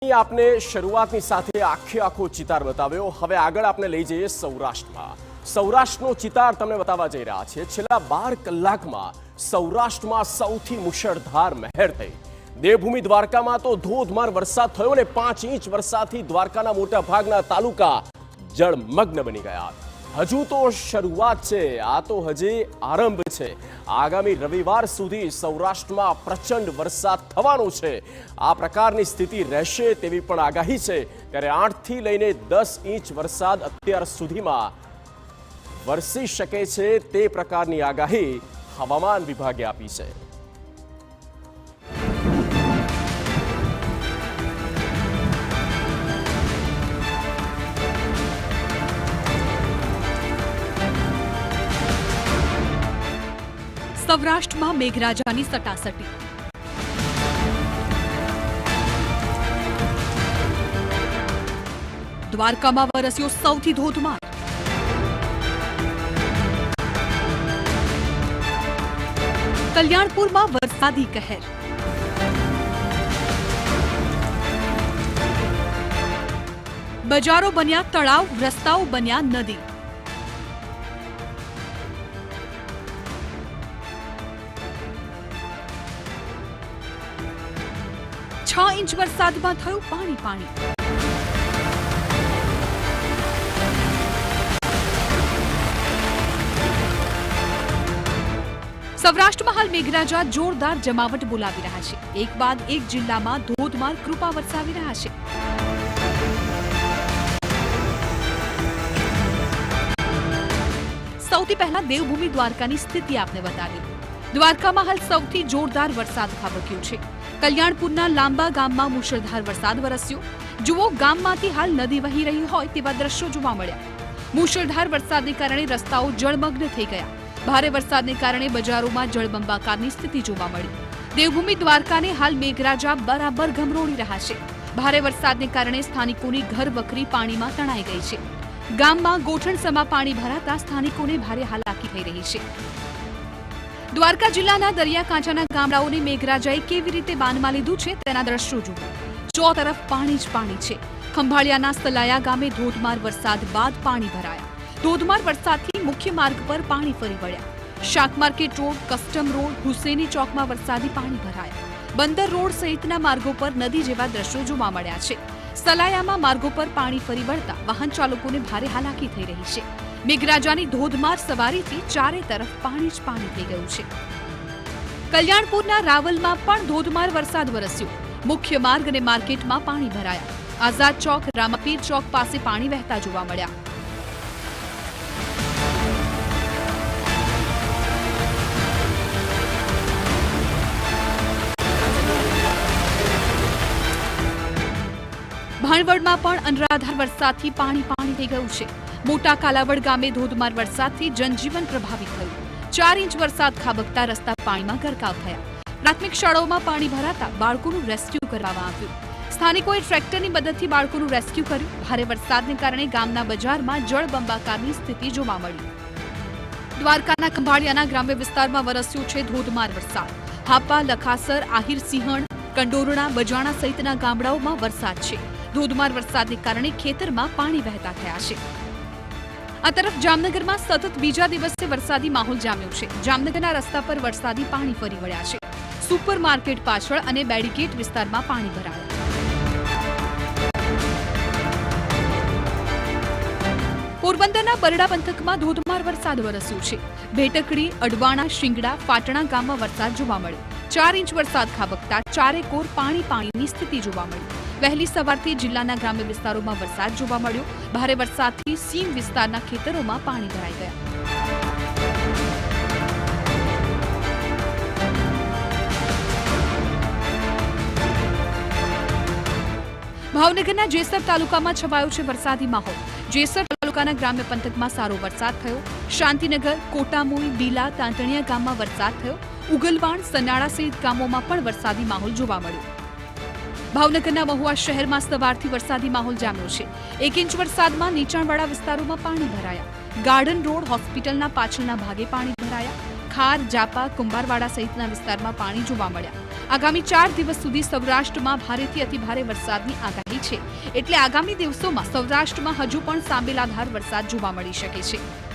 आपने શરૂઆતની સાથે આખે આખો ચિતાર બતાવ્યો। હવે આગળ આપણે લઈ જઈએ સૌરાષ્ટ્રમાં। સૌરાષ્ટ્રનો ચિતાર તમને બતાવવા જઈ રહ્યા છે। છેલ્લા 12 કલાકમાં સૌરાષ્ટ્રમાં સૌથી મુશળધાર મહેર થઈ। દેવભૂમિ દ્વારકામાં તો ધોધમાર વરસાદ થયો ને 5 ઇંચ વરસાદથી દ્વારકાના મોટા ભાગના તાલુકા જળમગ્ન બની ગયા। હજુ તો શરૂઆત છે, આ તો હજી આરંભ છે। આગામી રવિવાર સુધી સૌરાષ્ટ્રમાં પ્રચંડ વરસાદ થવાનો છે। આ પ્રકારની સ્થિતિ રહેશે તેવી પણ આગાહી છે। ત્યારે 8 થી લઈને 10 ઇંચ વરસાદ અત્યાર સુધીમાં વરસી શકે છે તે પ્રકારની આગાહી હવામાન વિભાગે આપી છે। સૌરાષ્ટ્રમાં મેઘરાજાની સટાસટી। દ્વારકામાં વરસ્યો સૌથી ધોધમાર। કલ્યાણપુરમાં વરસાદી કહેર। બજારો બન્યા તળાવ, રસ્તાઓ બન્યા નદી। 6 ઇંચ વરસાદમાં થયું પાણી પાણી। સૌરાષ્ટ્રમાં હાલ મેઘરાજા જોરદાર જમાવટ બોલાવી રહ્યા છે। એક બાદ એક જિલ્લામાં ધોધમાર કૃપા વરસાવી રહ્યા છે। સૌથી પહેલા દેવભૂમિ દ્વારકાની સ્થિતિ આપને બતાવી। દ્વારકામાં હાલ સૌથી જોરદાર વરસાદ ખાબક્યો છે। કલ્યાણપુરના લાંબા ગામમાં મુશળધાર વરસાદ વરસ્યો। જુઓ, ગામમાંથી હાલ નદી વહી રહી હોય તેવા દ્રશ્યો જોવા મળ્યા। મુશળધાર વરસાદને કારણે રસ્તાઓ જળમગ્ન થઈ ગયા। ભારે વરસાદને કારણે બજારોમાં જળબંબાકારની સ્થિતિ જોવા મળી। દેવભૂમિ દ્વારકાને હાલ મેઘરાજા બરાબર ગમરોળી રહ્યા છે। ભારે વરસાદને કારણે સ્થાનિકોની ઘર વખરી પાણીમાં તણાઈ ગઈ છે। ગામમાં ગોઠણસમા પાણી ભરાતા સ્થાનિકોને ભારે હાલાકી થઈ રહી છે। દ્વારકા જિલ્લાના દરિયાકાંઠાના ગામડાઓને મેઘરાજાએ કેવી રીતે બાનમાં લીધું છે તેના દ્રશ્યો જુઓ। ચો તરફ પાણી જ પાણી છે। ખંભાળિયાના સલાયા ગામે ધોધમાર વરસાદ બાદ પાણી ભરાયા। ધોધમાર વરસાદથી મુખ્ય માર્ગ પર પાણી ફરી વળ્યા। શાક market road, custom road, Huseni ચોકમાં વરસાદી પાણી ભરાયા। બંદર રોડ સહિતના માર્ગો પર નદી જેવા દ્રશ્યો જોવા મળ્યા છે। સલાયામાં માર્ગો પર પાણી ફરી વળતા વાહન ચાલકોને ભારે હાલાકી થઈ રહી છે। મેઘરાજાની ધોધમાર સવારીથી ચારે તરફ પાણી જ પાણી થઈ ગયું છે। કલ્યાણપુરના રાવલમાં પણ ધોધમાર વરસાદ વરસ્યો। મુખ્ય માર્ગ અને માર્કેટમાં પાણી ભરાયા। આઝાદ ચોક, રામાપીર ચોક પાસે પાણી વહેતા જોવા મળ્યા। ભાણવડમાં પણ અનરાધાર વરસાદથી પાણી પાણી થઈ ગયું છે। મોટા કાલાવડ ગામે ધોધમાર વરસાદથી જનજીવન પ્રભાવિત થયું। 4 ઇંચ વરસાદ ખાબકતા રસ્તા પાણીમાં ગરકાવ થયા। પ્રાથમિક શાળાઓમાં પાણી ભરાતા બાળકોનું રેસ્ક્યુ કરવામાં આવ્યું। સ્થાનિકોએ ટ્રેક્ટરની મદદથી બાળકોનું રેસ્ક્યુ કર્યું। ભારે વરસાદને કારણે ગામના બજારમાં જળબંબાકારની સ્થિતિ જોવા મળી। દ્વારકાના ખંભાળિયાના ગ્રામ્ય વિસ્તારમાં વરસ્યો છે ધોધમાર વરસાદ। હાપા, લખાસર, આહિર સિંહણ, કંડોરણા, બજાણા સહિતના ગામડાઓમાં વરસાદ છે। ધોધમાર વરસાદને કારણે ખેતરમાં પાણી વહેતા થયા છે। આ તરફ જામનગરમાં સતત બીજા દિવસે વરસાદી માહોલ જામ્યો છે। જામનગરના રસ્તા પર વરસાદી પાણી ફરી વળ્યા છે। સુપર માર્કેટ પાછળ અને બેડીગેટ વિસ્તારમાં પાણી ભરાયા। પોરબંદરના બરડા પંથકમાં ધોધમાર વરસાદ વરસ્યો છે। ભેટકડી, અડવાણા, શિંગડા, ફાટણા ગામમાં વરસાદ જોવા મળ્યો। 4 ઇંચ વરસાદ ખાબકતા ચારે કોર પાણી પાણીની સ્થિતિ જોવા મળી। વહેલી સવારથી જિલ્લાના ગ્રામ્ય વિસ્તારોમાં વરસાદ જોવા મળ્યો। ભારે વરસાદથી સીમ વિસ્તારના ખેતરોમાં પાણી ભરાઈ ગયા। ભાવનગરના જેસર તાલુકામાં છવાયો છે વરસાદી માહોલ। જેસર તાલુકાના ગ્રામ્ય પંથકમાં સારો વરસાદ થયો। શાંતિનગર, કોટામોઈ, બીલા, તાંતણિયા ગામમાં વરસાદ થયો। ઉગલવાણ, સનાળા સહિત ગામોમાં પણ વરસાદી માહોલ જોવા મળ્યો। ભાવનગરના મહુવા શહેરમાં સવારથી વરસાદી માહોલ જામ્યો છે। 1 ઇંચ વરસાદમાં નીચાણવાળા વિસ્તારોમાં પાણી ભરાયા। ગાર્ડન રોડ, હોસ્પિટલના પાછળના ભાગે પાણી ભરાયા। ખાર, જાપા, કુંભારવાડા સહિતના વિસ્તારમાં પાણી જોવા મળ્યા। આગામી 4 દિવસ સુધી સૌરાષ્ટ્રમાં ભારેથી અતિભારે વરસાદની આગાહી છે, એટલે આગામી દિવસોમાં સૌરાષ્ટ્રમાં હજુ પણ સાંબેલાધાર વરસાદ જોવા મળી શકે છે।